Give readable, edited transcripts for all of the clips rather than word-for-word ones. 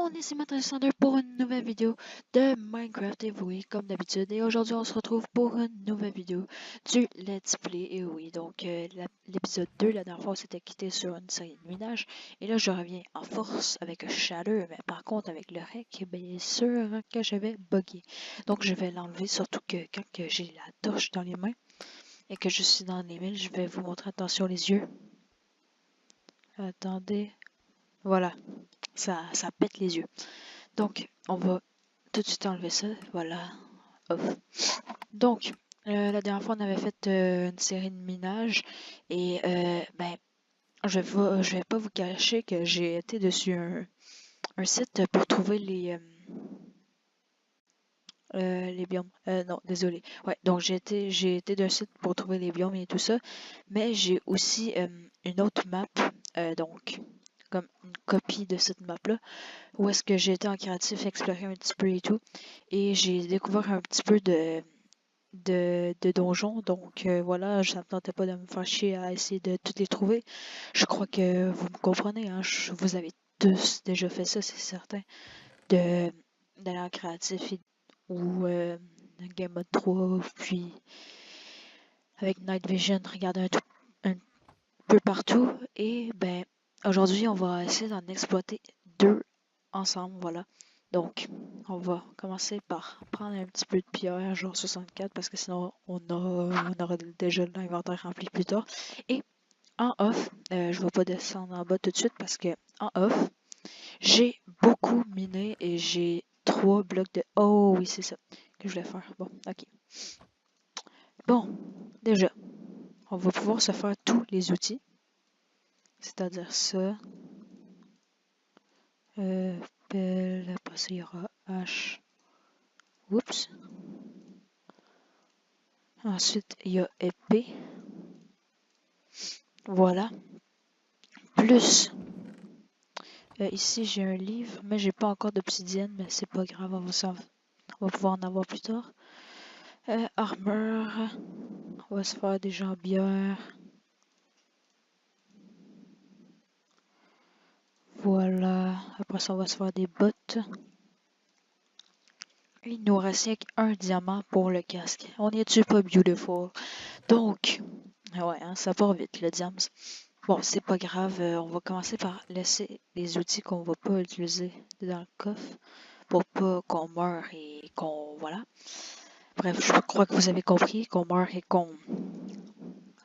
on est Symmetra Thunder pour une nouvelle vidéo de Minecraft, et oui, comme d'habitude. Et aujourd'hui, on se retrouve pour une nouvelle vidéo du Let's Play, et oui. Donc, l'épisode 2, la dernière fois, on s'était quitté sur une série de minage. Et là, je reviens en force avec Shader, mais par contre, avec le rec, bien sûr que je vais bugger. Donc, je vais l'enlever, surtout que quand j'ai la torche dans les mains et que je suis dans les mines, je vais vous montrer, attention les yeux. Attendez, voilà, ça pète les yeux. Donc, on va tout de suite enlever ça. Voilà. Off. Donc, la dernière fois, on avait fait une série de minage. Et, ben, je vais pas vous cacher que j'ai été dessus un site pour trouver les biomes. Non, désolé. Ouais, donc j'ai été d'un site pour trouver les biomes et tout ça. Mais j'ai aussi une autre map. Donc, comme une copie de cette map-là, où est-ce que j'ai été en créatif explorer un petit peu et tout. Et j'ai découvert un petit peu de donjons. Donc voilà, ça me tentais pas de me faire chier à essayer de toutes les trouver. Je crois que vous me comprenez, hein. Vous avez tous déjà fait ça, c'est certain. De D'aller en créatif ou Game Mode 3, puis avec Night Vision, regarder un peu partout. Et ben aujourd'hui, on va essayer d'en exploiter deux ensemble, voilà. Donc, on va commencer par prendre un petit peu de pierre, genre 64, parce que sinon, on aura déjà l'inventaire rempli plus tard. Et en off, je ne vais pas descendre en bas tout de suite, parce que en off, j'ai beaucoup miné et j'ai 3 blocs de... Oh oui, c'est ça que je voulais faire. Bon, ok. Bon, déjà, on va pouvoir se faire tous les outils. C'est-à-dire ça. Pelle, après ça, il y aura hache. Oups. Ensuite, il y a épée. Voilà. Plus, ici, j'ai un livre, mais j'ai pas encore d'obsidienne, mais c'est pas grave, on va pouvoir en avoir plus tard. Armure. On va se faire des jambières. Voilà. Après ça, on va se faire des bottes. Il nous reste un diamant pour le casque. On est-tu pas beautiful? Donc, ouais, hein, ça part vite, le diams. Bon, c'est pas grave. On va commencer par laisser les outils qu'on va pas utiliser dans le coffre pour pas qu'on meure et qu'on... Voilà. Bref, je crois que vous avez compris qu'on meurt et qu'on...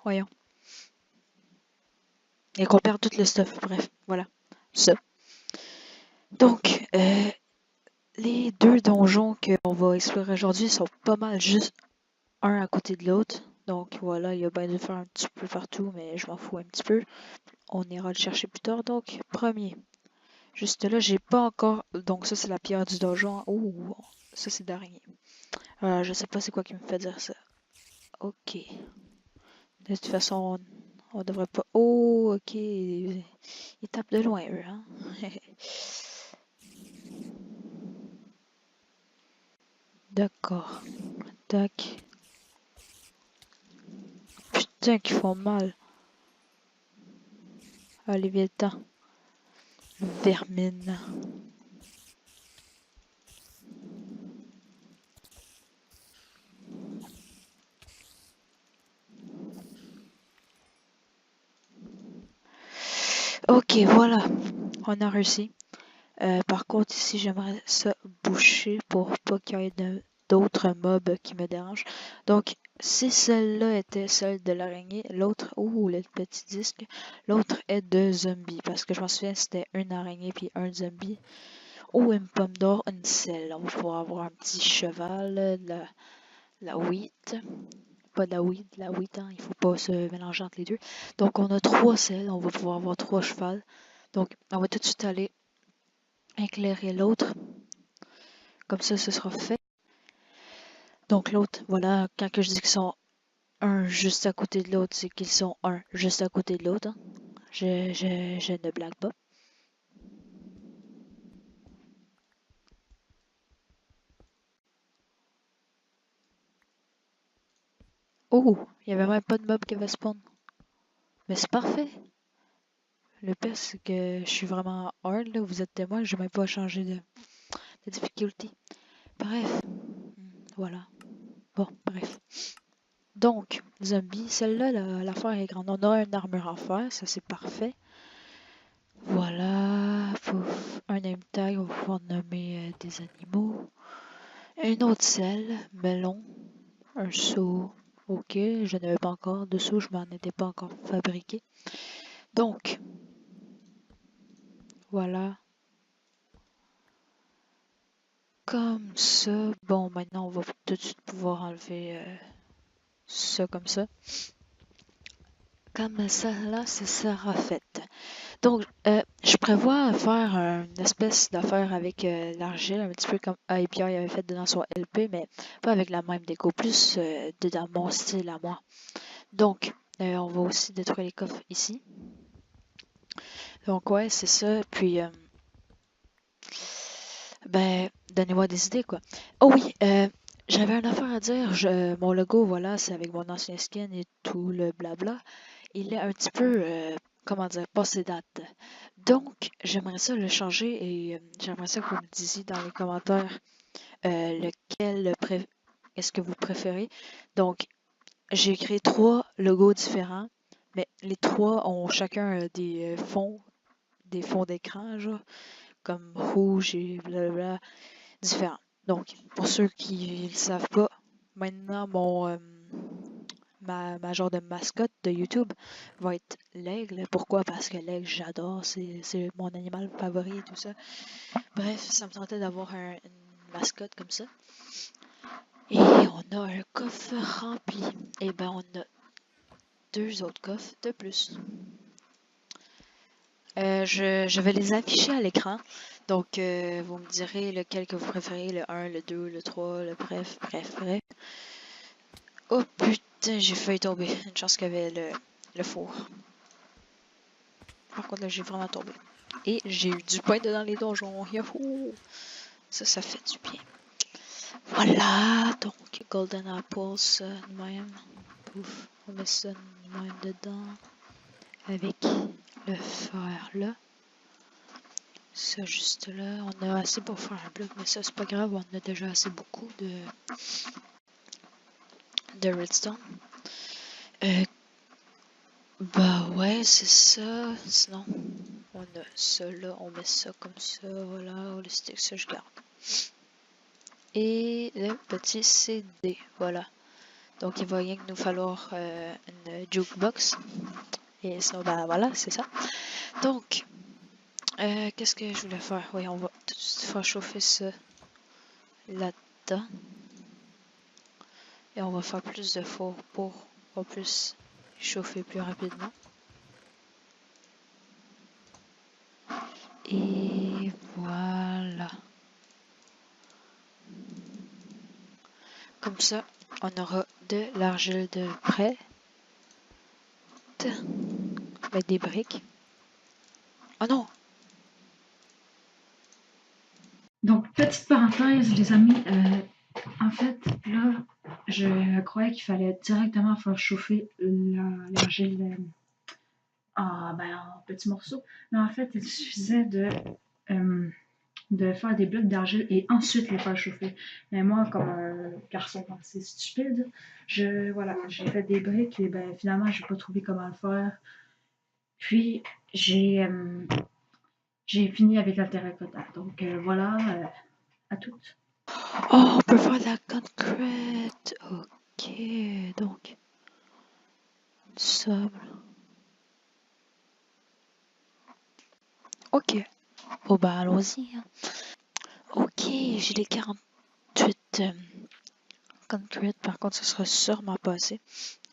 Voyons. Et qu'on perd tout le stuff. Bref, voilà. Ça. Donc, les deux donjons qu'on va explorer aujourd'hui sont pas mal juste un à côté de l'autre. Donc voilà, il y a bien de faire un petit peu partout, mais je m'en fous un petit peu. On ira le chercher plus tard. Donc, premier. Juste là, j'ai pas encore... Donc ça, c'est la pierre du donjon. Ouh, ça, c'est d'araignée. Je sais pas c'est quoi qui me fait dire ça. Ok. De toute façon, on devrait pas... Oh, ok. Ils tapent de loin, eux, hein. D'accord. Tac. Putain, qu'ils font mal. Allez, viens-t'en. Vermine. Ok, voilà. On a réussi. Par contre, ici, j'aimerais ça boucher pour pas qu'il y ait d'autres mobs qui me dérangent. Donc, si celle-là était celle de l'araignée, l'autre, ouh, le petit disque, l'autre est de zombie. Parce que je m'en souviens, c'était une araignée puis un zombie. Ou une pomme d'or, une selle. On va pouvoir avoir un petit cheval, la wheat. Pas de la wheat, hein, il faut pas se mélanger entre les deux. Donc, on a 3 selles, on va pouvoir avoir 3 chevals. Donc, on va tout de suite aller éclairer l'autre. Comme ça, ce sera fait. Donc l'autre, voilà, quand que je dis qu'ils sont un juste à côté de l'autre, c'est qu'ils sont un juste à côté de l'autre, hein. Je ne blague pas. Oh, il n'y avait même pas de mob qui avait spawn. Mais c'est parfait. Le pire, c'est que je suis vraiment hard, là. Vous êtes témoin, j'ai même pas changé de difficulté. Bref, voilà. Bon, bref. Donc, zombie, celle-là, l'affaire est grande. On a une armure en fer, ça c'est parfait. Voilà, pouf. Un name tag, on va pouvoir nommer des animaux. Un autre sel, melon, un seau. Ok, je n'avais pas encore de seau, je m'en étais pas encore fabriqué. Donc, voilà. Comme ça. Bon, maintenant, on va tout de suite pouvoir enlever ça comme ça. Comme ça, là, ça sera fait. Donc, je prévois faire une espèce d'affaire avec l'argile, un petit peu comme API avait fait dans son LP, mais pas avec la même déco, plus dans mon style à moi. Donc, on va aussi détruire les coffres ici. Donc, ouais, c'est ça. Puis, ben, donnez-moi des idées, quoi. Oh oui, j'avais une affaire à dire. Mon logo, voilà, c'est avec mon ancien skin et tout le blabla. Il est un petit peu, comment dire, passé date. Donc, j'aimerais ça le changer et j'aimerais ça que vous me disiez dans les commentaires lequel est-ce que vous préférez. Donc, j'ai créé 3 logos différents, mais les 3 ont chacun des fonds d'écran, genre, comme rouge et blablabla, différents. Donc, pour ceux qui ne le savent pas, maintenant, ma genre de mascotte de YouTube va être l'aigle. Pourquoi? Parce que l'aigle, j'adore, c'est mon animal favori et tout ça. Bref, ça me tentait d'avoir une mascotte comme ça. Et on a un coffre rempli. Et ben, on a 2 autres coffres de plus. Je vais les afficher à l'écran. Donc, vous me direz lequel que vous préférez, le 1, le 2, le 3, le bref. Oh putain, j'ai failli tomber. Une chance qu'il y avait le four. Par contre, là, j'ai vraiment tombé. Et j'ai eu du pain dans les donjons. Yahoo! Ça fait du bien. Voilà, donc Golden Apples, même. Pouf, on met ça même dedans. Avec le fer là. Ça juste là. On a assez pour faire un bloc, mais ça c'est pas grave, on a déjà assez beaucoup de redstone. Bah ouais, c'est ça. Sinon, on a ça là, on met ça comme ça, voilà, le stick, ça je garde. Et le petit CD, voilà. Donc il va rien que nous falloir une jukebox. Et ça, bah voilà, c'est ça. Donc, qu'est-ce que je voulais faire? Oui, on va tout de suite faire chauffer ça là-dedans. Et on va faire plus de four pour qu'on puisse chauffer plus rapidement. Et voilà. Comme ça, on aura de l'argile de près. Avec des briques. Oh non! Donc, petite parenthèse, les amis, en fait, là, je croyais qu'il fallait directement faire chauffer l'argile en petits morceaux. Mais en fait, il suffisait de faire des blocs d'argile et ensuite les faire chauffer. Mais moi, comme un garçon assez stupide, voilà, j'ai fait des briques et ben, finalement, je n'ai pas trouvé comment le faire. Puis, j'ai fini avec la terracotta. Donc, voilà, à toutes. Oh, on peut faire de la concrète. Ok, donc, du sable. Ok. Bon, bah, allons-y. Hein. Ok, j'ai les 48 concrete. Par contre, ce sera sûrement pas assez.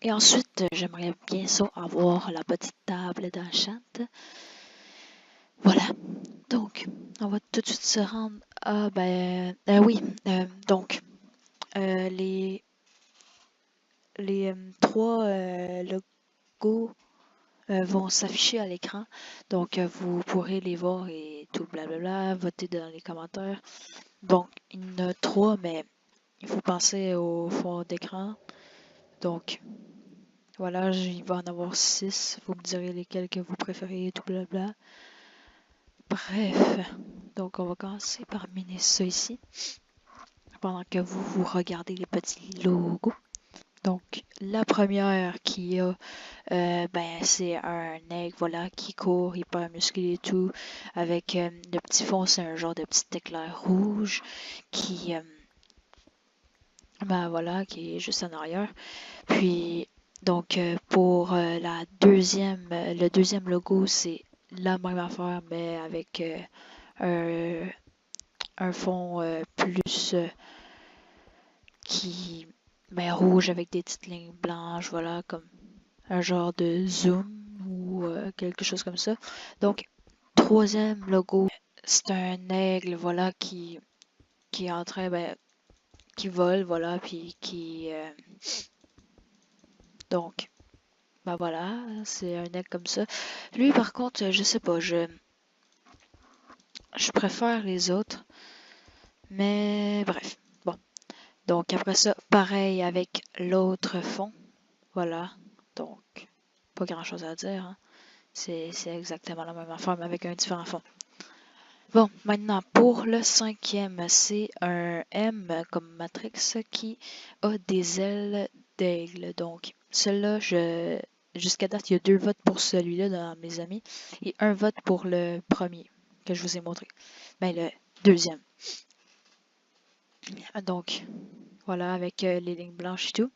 Et ensuite, j'aimerais bien ça avoir la petite table d'enchant. Voilà. Donc, on va tout de suite se rendre à, ben, oui, donc, les 3 logos vont s'afficher à l'écran. Donc, vous pourrez les voir et tout blablabla, voter dans les commentaires. Donc, il y en a 3, mais il faut penser au fond d'écran. Donc, Voilà, il va en avoir 6. Vous me direz lesquels que vous préférez et tout blabla. Bref, donc on va commencer par miner ça ici. Pendant que vous regardez les petits logos. Donc, la première qui a, ben, c'est un aigle, voilà, qui court, hyper musclé et tout, avec le petit fond, c'est un genre de petit éclair rouge qui, ben voilà, qui est juste en arrière. Puis, donc, pour le deuxième logo, c'est la même affaire, mais avec un fond plus qui, ben, rouge avec des petites lignes blanches, voilà, comme un genre de zoom ou quelque chose comme ça. Donc, troisième logo, c'est un aigle, voilà, qui est en train, ben, qui vole, voilà, puis qui, donc, ben voilà, c'est un aigle comme ça. Lui, par contre, je sais pas, je préfère les autres, mais bref, bon. Donc, après ça, pareil avec l'autre fond, voilà, donc, pas grand chose à dire, hein. C'est exactement la même affaire, mais avec un différent fond. Bon, maintenant pour le cinquième, c'est un M comme Matrix qui a des ailes d'aigle. Donc, celui-là, jusqu'à date, il y a 2 votes pour celui-là dans mes amis et un vote pour le premier que je vous ai montré. Ben, le deuxième. Donc, voilà, avec les lignes blanches et tout.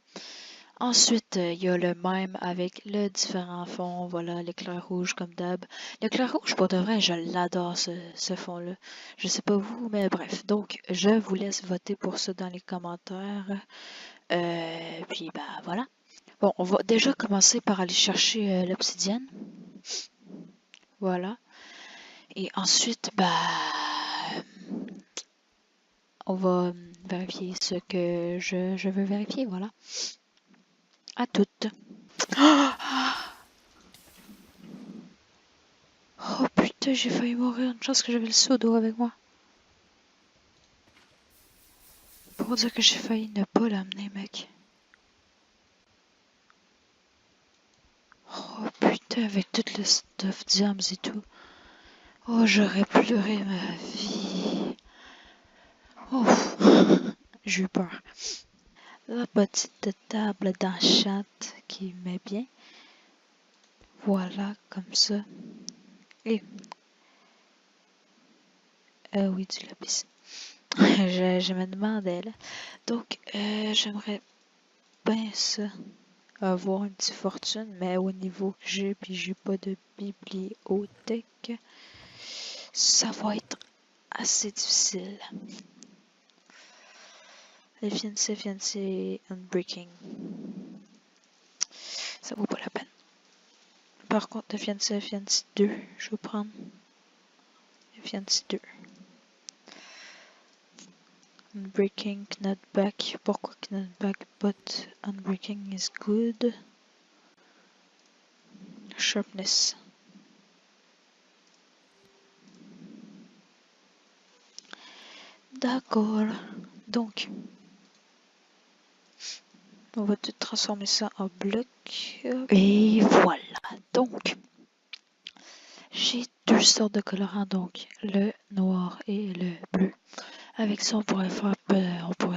Ensuite, il y a le même avec le différent fond, voilà, l'éclair rouge comme d'hab. L'éclair rouge, pour de vrai, je l'adore ce fond-là. Je sais pas vous, mais bref. Donc, je vous laisse voter pour ça dans les commentaires. Puis, bah voilà. Bon, on va déjà commencer par aller chercher l'obsidienne. Voilà. Et ensuite, bah, on va vérifier ce que je veux vérifier, voilà. À toutes. Oh putain, j'ai failli mourir. Une chance que j'avais le seau d'eau avec moi. Pour dire que j'ai failli ne pas l'amener, mec. Oh putain, avec tout le stuff diams et tout. Oh, j'aurais pleuré ma vie. Oh, j'ai eu peur. La petite table d'enchante qui met bien. Voilà, comme ça. Et, oui, du lapis. je me demandais, là. Donc, j'aimerais bien ça. Avoir une petite fortune, mais au niveau que j'ai, puis j'ai pas de bibliothèque, ça va être assez difficile. Fiancé Unbreaking. Ça vaut pas la peine. Par contre, Fiancé 2, je vais prendre Fiancé 2. Unbreaking, Knockback. Pourquoi Knockback? But Unbreaking is good. Sharpness. D'accord. Donc, on va tout transformer ça en bloc. Et voilà. Donc, j'ai 2 sortes de colorants, donc le noir et le bleu. Avec ça, on pourrait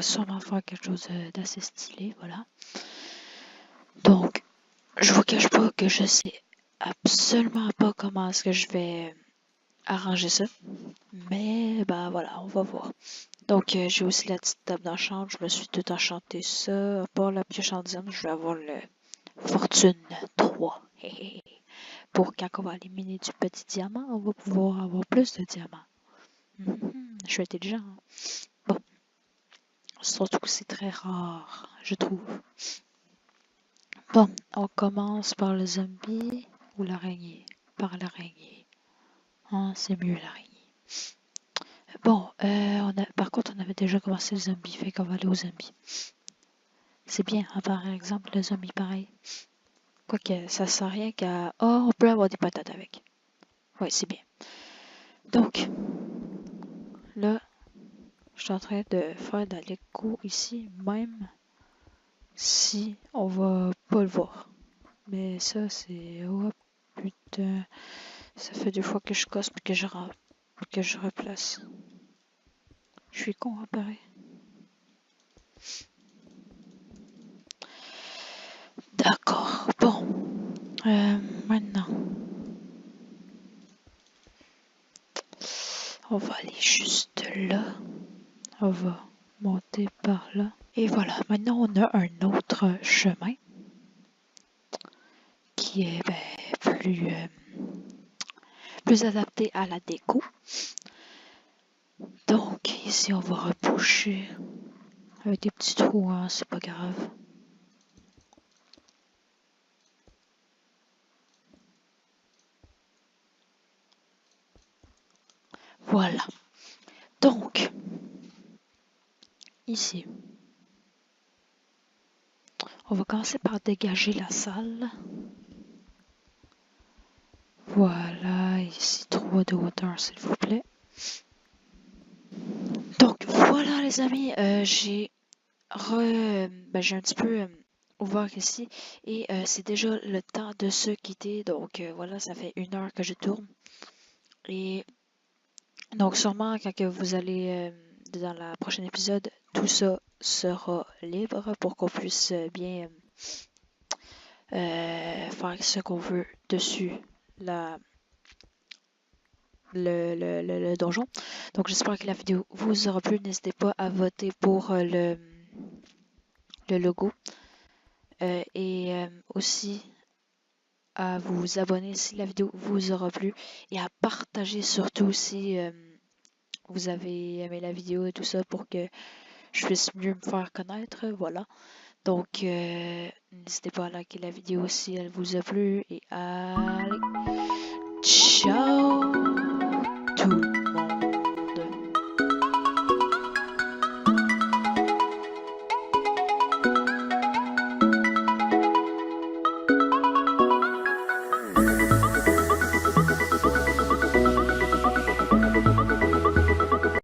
sûrement faire quelque chose d'assez stylé, voilà. Donc, je vous cache pas que je sais absolument pas comment est-ce que je vais arranger ça. Mais, bah voilà, on va voir. Donc, j'ai aussi la petite table d'enchant. Je me suis tout enchanté ça. À part la pioche en diamant, je vais avoir le Fortune 3. Pour quand on va aller miner du petit diamant, on va pouvoir avoir plus de diamants. Je suis intelligent. Hein? Bon. Surtout que c'est très rare, je trouve. Bon, on commence par le zombie ou l'araignée? Par l'araignée. Ah, c'est mieux l'araignée. Bon, par contre, on avait déjà commencé le zombie, fait qu'on va aller au zombie. C'est bien, hein, par exemple, le zombie pareil. Quoique, ça sert à rien qu'à... Oh, on peut avoir des patates avec. Oui, c'est bien. Donc, là, je suis en train de faire de l'écho ici, même si on va pas le voir. Mais ça, c'est... Oh putain. Ça fait 2 fois que je casse puis que je replace. Je suis con, hein, pareil. D'accord. Bon. Maintenant. On va aller juste là. On va monter par là. Et voilà. Maintenant, on a un autre chemin. Qui est plus adapté à la déco. Donc ici on va reboucher avec des petits trous, hein, c'est pas grave. Voilà. Donc ici, on va commencer par dégager la salle. Voilà, ici 3 de hauteur s'il vous plaît. Donc voilà les amis, j'ai un petit peu ouvert ici et c'est déjà le temps de se quitter. Donc voilà, ça fait 1 heure que je tourne. Et donc sûrement quand que vous allez dans la prochaine épisode, tout ça sera libre pour qu'on puisse bien faire ce qu'on veut dessus le donjon. Donc j'espère que la vidéo vous aura plu. N'hésitez pas à voter pour le logo et aussi à vous abonner si la vidéo vous aura plu et à partager surtout si vous avez aimé la vidéo et tout ça pour que je puisse mieux me faire connaître. Voilà. Donc, n'hésitez pas à liker la vidéo si elle vous a plu et allez!